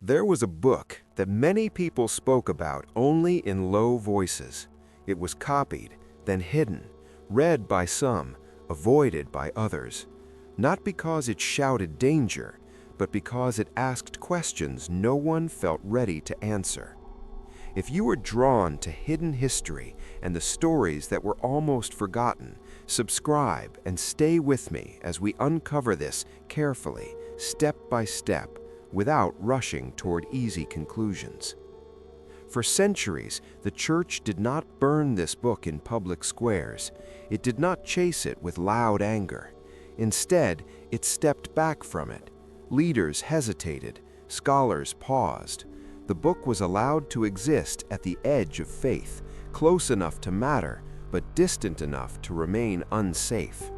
There was a book that many people spoke about only in low voices. It was copied, then hidden, read by some, avoided by others. Not because it shouted danger, but because it asked questions no one felt ready to answer. If you were drawn to hidden history and the stories that were almost forgotten, subscribe and stay with me as we uncover this carefully, step by step, without rushing toward easy conclusions. For centuries, the Church did not burn this book in public squares. It did not chase it with loud anger. Instead, it stepped back from it. Leaders hesitated, scholars paused. The book was allowed to exist at the edge of faith, close enough to matter, but distant enough to remain unsafe.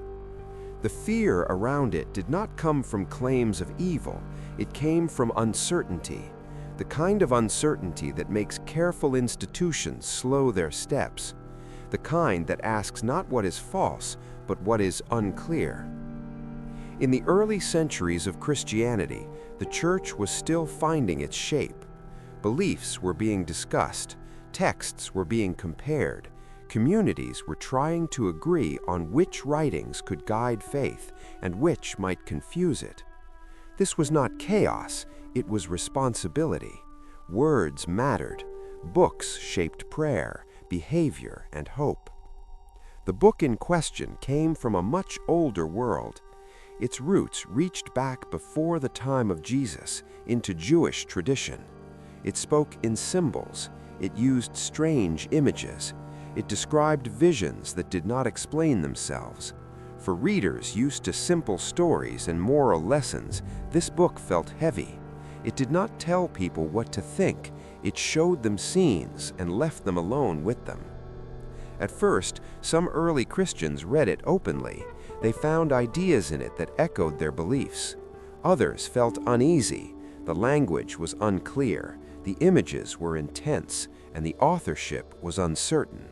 The fear around it did not come from claims of evil, it came from uncertainty, the kind of uncertainty that makes careful institutions slow their steps, the kind that asks not what is false, but what is unclear. In the early centuries of Christianity, the Church was still finding its shape. Beliefs were being discussed, texts were being compared, communities were trying to agree on which writings could guide faith and which might confuse it. This was not chaos, it was responsibility. Words mattered. Books shaped prayer, behavior, and hope. The book in question came from a much older world. Its roots reached back before the time of Jesus into Jewish tradition. It spoke in symbols. It used strange images. It described visions that did not explain themselves. For readers used to simple stories and moral lessons, this book felt heavy. It did not tell people what to think. It showed them scenes and left them alone with them. At first, some early Christians read it openly. They found ideas in it that echoed their beliefs. Others felt uneasy. The language was unclear, the images were intense, and the authorship was uncertain.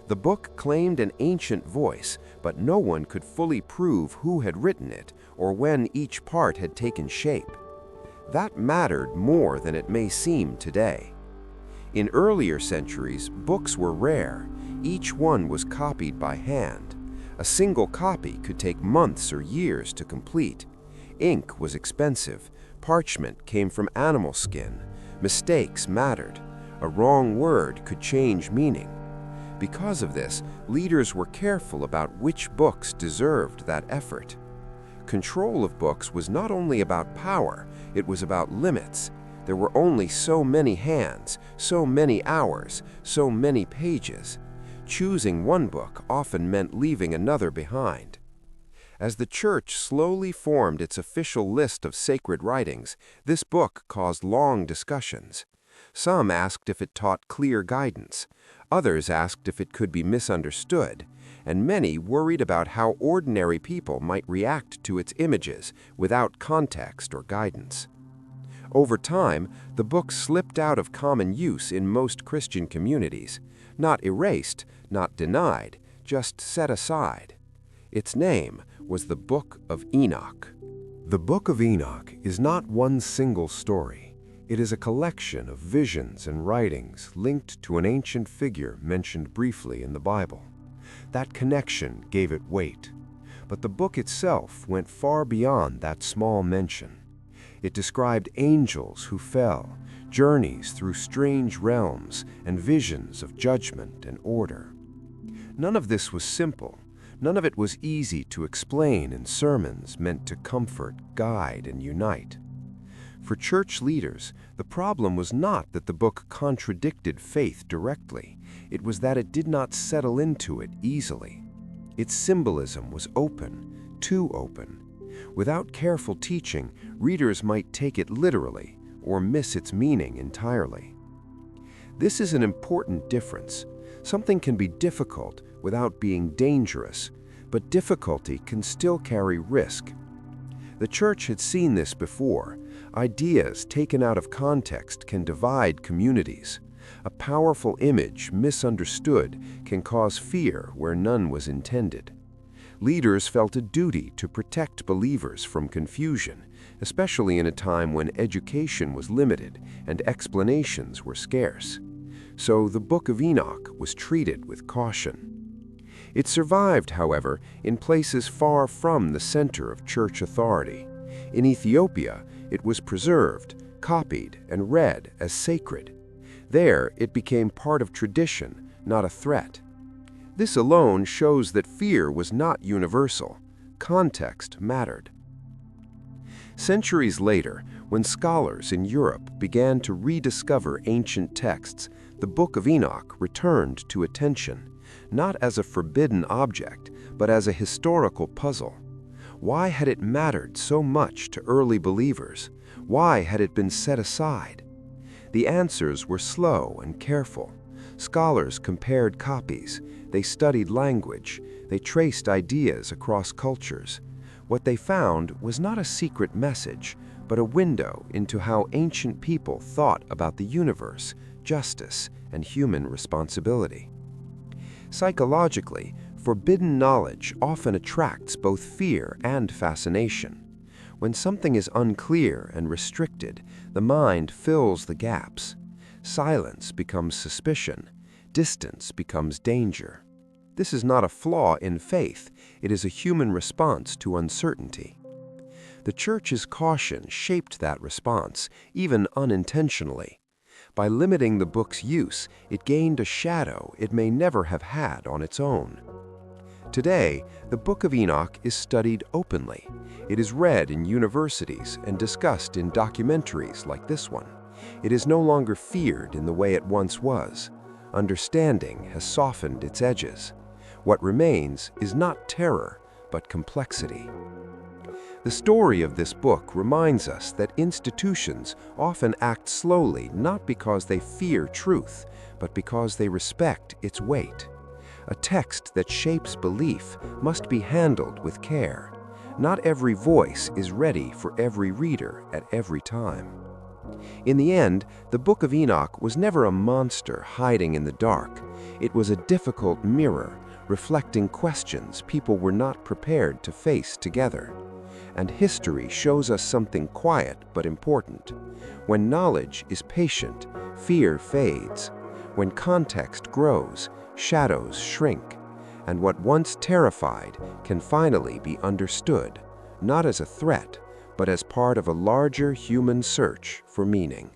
The book claimed an ancient voice, but no one could fully prove who had written it or when each part had taken shape. That mattered more than it may seem today. In earlier centuries, books were rare. Each one was copied by hand. A single copy could take months or years to complete. Ink was expensive. Parchment came from animal skin. Mistakes mattered. A wrong word could change meaning. Because of this, leaders were careful about which books deserved that effort. Control of books was not only about power, it was about limits. There were only so many hands, so many hours, so many pages. Choosing one book often meant leaving another behind. As the Church slowly formed its official list of sacred writings, this book caused long discussions. Some asked if it taught clear guidance. Others asked if it could be misunderstood, and many worried about how ordinary people might react to its images without context or guidance. Over time, the book slipped out of common use in most Christian communities, not erased, not denied, just set aside. Its name was the Book of Enoch. The Book of Enoch is not one single story. It is a collection of visions and writings linked to an ancient figure mentioned briefly in the Bible. That connection gave it weight. But the book itself went far beyond that small mention. It described angels who fell, journeys through strange realms, and visions of judgment and order. None of this was simple. None of it was easy to explain in sermons meant to comfort, guide, and unite. For church leaders, the problem was not that the book contradicted faith directly. It was that it did not settle into it easily. Its symbolism was open, too open. Without careful teaching, readers might take it literally or miss its meaning entirely. This is an important difference. Something can be difficult without being dangerous, but difficulty can still carry risk. The Church had seen this before. Ideas taken out of context can divide communities. A powerful image misunderstood can cause fear where none was intended. Leaders felt a duty to protect believers from confusion, especially in a time when education was limited and explanations were scarce. So the Book of Enoch was treated with caution. It survived, however, in places far from the center of church authority. In Ethiopia, it was preserved, copied, and read as sacred. There, it became part of tradition, not a threat. This alone shows that fear was not universal. Context mattered. Centuries later, when scholars in Europe began to rediscover ancient texts, the Book of Enoch returned to attention, not as a forbidden object, but as a historical puzzle. Why had it mattered so much to early believers? Why had it been set aside? The answers were slow and careful. Scholars compared copies, they studied language, they traced ideas across cultures. What they found was not a secret message, but a window into how ancient people thought about the universe, justice, and human responsibility. Psychologically, forbidden knowledge often attracts both fear and fascination. When something is unclear and restricted, the mind fills the gaps. Silence becomes suspicion. Distance becomes danger. This is not a flaw in faith, it is a human response to uncertainty. The Church's caution shaped that response, even unintentionally. By limiting the book's use, it gained a shadow it may never have had on its own. Today, the Book of Enoch is studied openly. It is read in universities and discussed in documentaries like this one. It is no longer feared in the way it once was. Understanding has softened its edges. What remains is not terror, but complexity. The story of this book reminds us that institutions often act slowly not because they fear truth, but because they respect its weight. A text that shapes belief must be handled with care. Not every voice is ready for every reader at every time. In the end, the Book of Enoch was never a monster hiding in the dark. It was a difficult mirror, reflecting questions people were not prepared to face together. And history shows us something quiet but important. When knowledge is patient, fear fades. When context grows, shadows shrink. And what once terrified can finally be understood, not as a threat, but as part of a larger human search for meaning.